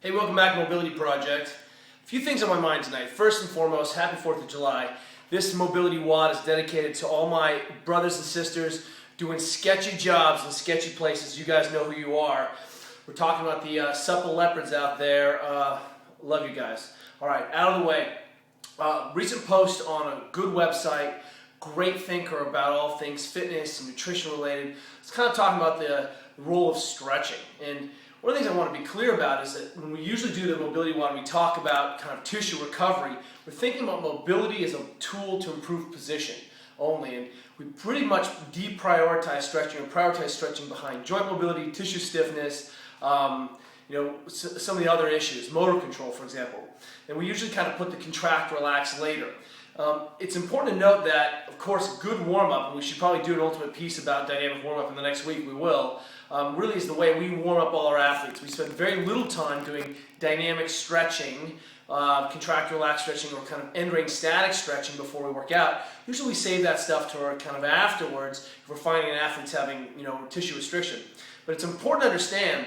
Hey, welcome back to Mobility Project. A few things on my mind tonight. First and foremost, happy 4th of July. This MobilityWOD is dedicated to all my brothers and sisters doing sketchy jobs in sketchy places. You guys know who you are. We're talking about the supple leopards out there. Love you guys. All right, out of the way. Recent post on a good website, great thinker about all things fitness and nutrition related. It's kind of talking about the role of stretching. And one of the things I want to be clear about is that when we usually do the MobilityWOD, we talk about kind of tissue recovery. We're thinking about mobility as a tool to improve position only, and we pretty much deprioritize stretching or prioritize stretching behind joint mobility, tissue stiffness, some of the other issues, motor control, for example. And we usually kind of put the contract, relax later. It's important to note that, of course, good warm-up, and we should probably do an ultimate piece about dynamic warm-up in the next week, we will, really is the way we warm up all our athletes. We spend very little time doing dynamic stretching, contract, relax stretching, or kind of end-range static stretching before we work out. Usually we save that stuff to our kind of afterwards if we're finding an athlete's having tissue restriction. But it's important to understand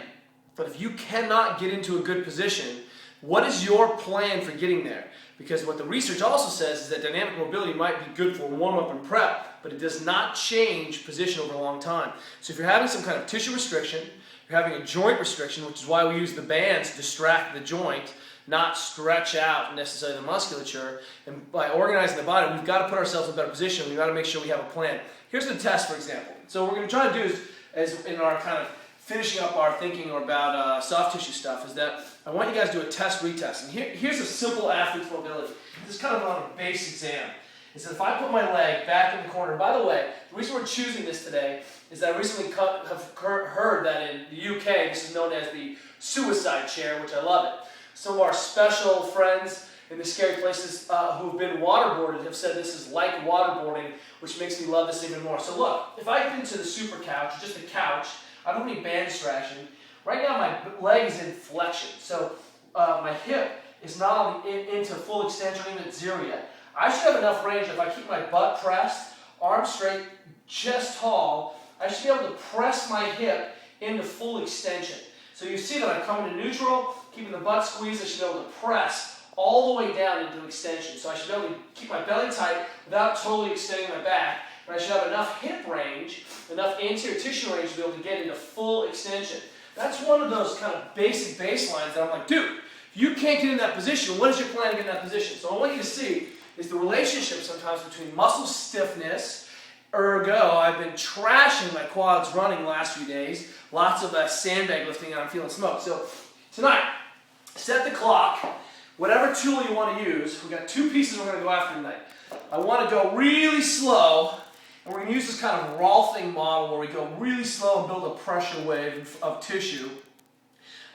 that if you cannot get into a good position, what is your plan for getting there? Because what the research also says is that dynamic mobility might be good for warm-up and prep, but it does not change position over a long time. So if you're having some kind of tissue restriction, you're having a joint restriction, which is why we use the bands to distract the joint, not stretch out necessarily the musculature, and by organizing the body, we've got to put ourselves in a better position. We've got to make sure we have a plan. Here's the test, for example. So what we're going to try to do is in our kind of finishing up our thinking about soft tissue stuff, is that I want you guys to do a test-retest. And here's a simple athlete's mobility. This is kind of on a base exam. Is that if I put my leg back in the corner, by the way, the reason we're choosing this today is that I recently have heard that in the UK, this is known as the suicide chair, which I love it. Some of our special friends in the scary places who've been waterboarded have said this is like waterboarding, which makes me love this even more. So look, if I get into the super couch, just a couch, I don't need band distraction. Right now my leg is in flexion, so my hip is not into full extension, even at zero yet. I should have enough range if I keep my butt pressed, arms straight, chest tall. I should be able to press my hip into full extension. So you see that I'm coming to neutral, keeping the butt squeezed. I should be able to press all the way down into extension. So I should be able to keep my belly tight without totally extending my back. And I should have enough hip range, enough anterior tissue range to be able to get into full extension. That's one of those kind of basic baselines that I'm like, dude, if you can't get in that position, what is your plan to get in that position? So what I want you to see is the relationship sometimes between muscle stiffness, ergo, I've been trashing my quads running the last few days, lots of sandbag lifting, and I'm feeling smoked. So tonight, set the clock, whatever tool you want to use. We've got two pieces we're going to go after tonight. I want to go really slow, and we're going to use this kind of Rolfing model where we go really slow and build a pressure wave of tissue.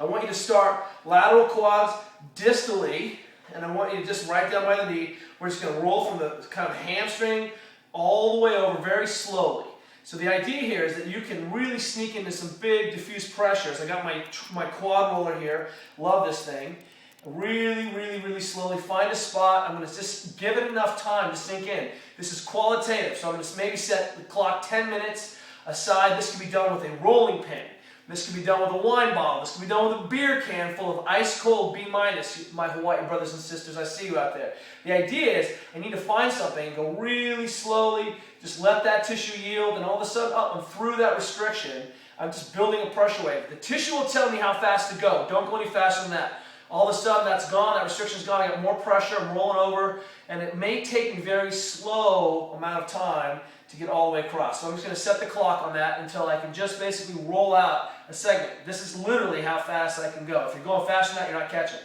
I want you to start lateral quads distally, and I want you to just right down by the knee. We're just going to roll from the kind of hamstring all the way over very slowly. So the idea here is that you can really sneak into some big diffuse pressures. I got my quad roller here. Love this thing. Really, really, really slowly find a spot. I'm going to just give it enough time to sink in. This is qualitative, so I'm going to maybe set the clock 10 minutes aside. This can be done with a rolling pin. This can be done with a wine bottle. This can be done with a beer can full of ice cold B-, my Hawaii brothers and sisters. I see you out there. The idea is I need to find something and go really slowly, just let that tissue yield, and all of a sudden up and through that restriction, I'm just building a pressure wave. The tissue will tell me how fast to go. Don't go any faster than that. All of a sudden that's gone, that restriction's gone, I got more pressure, I'm rolling over, and it may take me a very slow amount of time to get all the way across. So I'm just going to set the clock on that until I can just basically roll out a segment. This is literally how fast I can go. If you're going faster than that, you're not catching.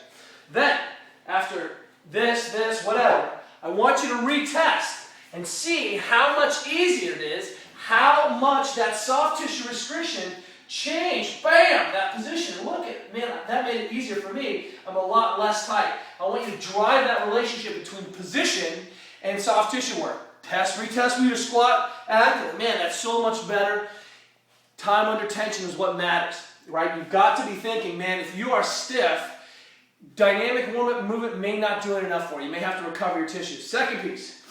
Then, after this, whatever, I want you to retest and see how much easier it is, how much that soft tissue restriction changed, bam, that position. Look at, man, that made it easier for me. I'm a lot less tight. I want you to drive that relationship between position and soft tissue work. Test, retest with your squat. And man, that's so much better. Time under tension is what matters, right? You've got to be thinking, man, if you are stiff, dynamic warm-up movement may not do it enough for you. You may have to recover your tissue. Second piece,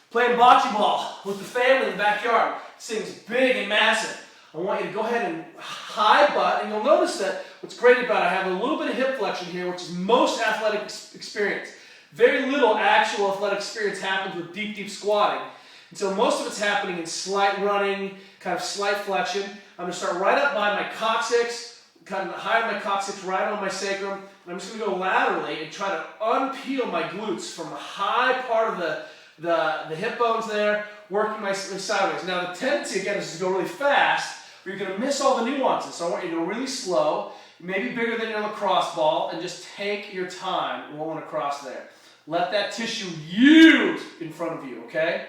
playing bocce ball with the family in the backyard. This thing's big and massive. I want you to go ahead and high butt, and you'll notice that what's great about it, I have a little bit of hip flexion here, which is most athletic experience. Very little actual athletic experience happens with deep, deep squatting. And so most of it's happening in slight running, kind of slight flexion. I'm going to start right up by my coccyx, kind of high on my coccyx, right on my sacrum. And I'm just going to go laterally and try to unpeel my glutes from the high part of the hip bones there, working my sideways. Now the tendency, again, is to go really fast, but you're going to miss all the nuances. So I want you to go really slow, maybe bigger than your lacrosse ball, and just take your time rolling across there. Let that tissue yield in front of you, okay?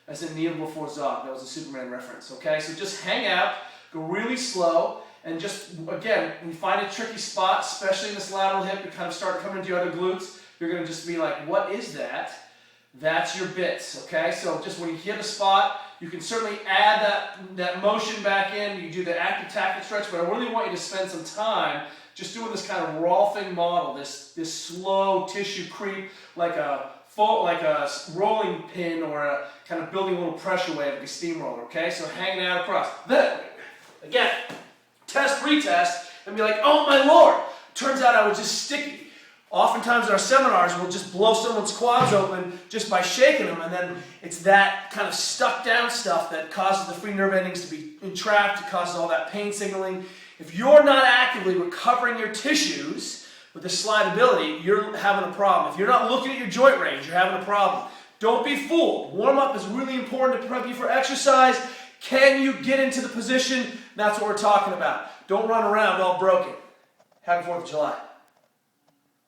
As in kneel before Zog. That was a Superman reference, okay? So just hang out, go really slow, and just, again, when you find a tricky spot, especially in this lateral hip, you kind of start coming into your other glutes, you're going to just be like, what is that? That's your bits, okay? So just when you hit a spot, you can certainly add that motion back in. You do the active tactic stretch, but I really want you to spend some time just doing this kind of Rolfing model, this slow tissue creep, like a rolling pin or a kind of building a little pressure wave like a steamroller, okay? So hanging out across. Then, again, test, retest, and be like, oh my Lord, turns out I was just sticky. Oftentimes in our seminars, we'll just blow someone's quads open just by shaking them, and then it's that kind of stuck down stuff that causes the free nerve endings to be entrapped, it causes all that pain signaling. If you're not actively recovering your tissues with the slidability, you're having a problem. If you're not looking at your joint range, you're having a problem. Don't be fooled. Warm-up is really important to prep you for exercise. Can you get into the position? That's what we're talking about. Don't run around all broken. Happy 4th of July.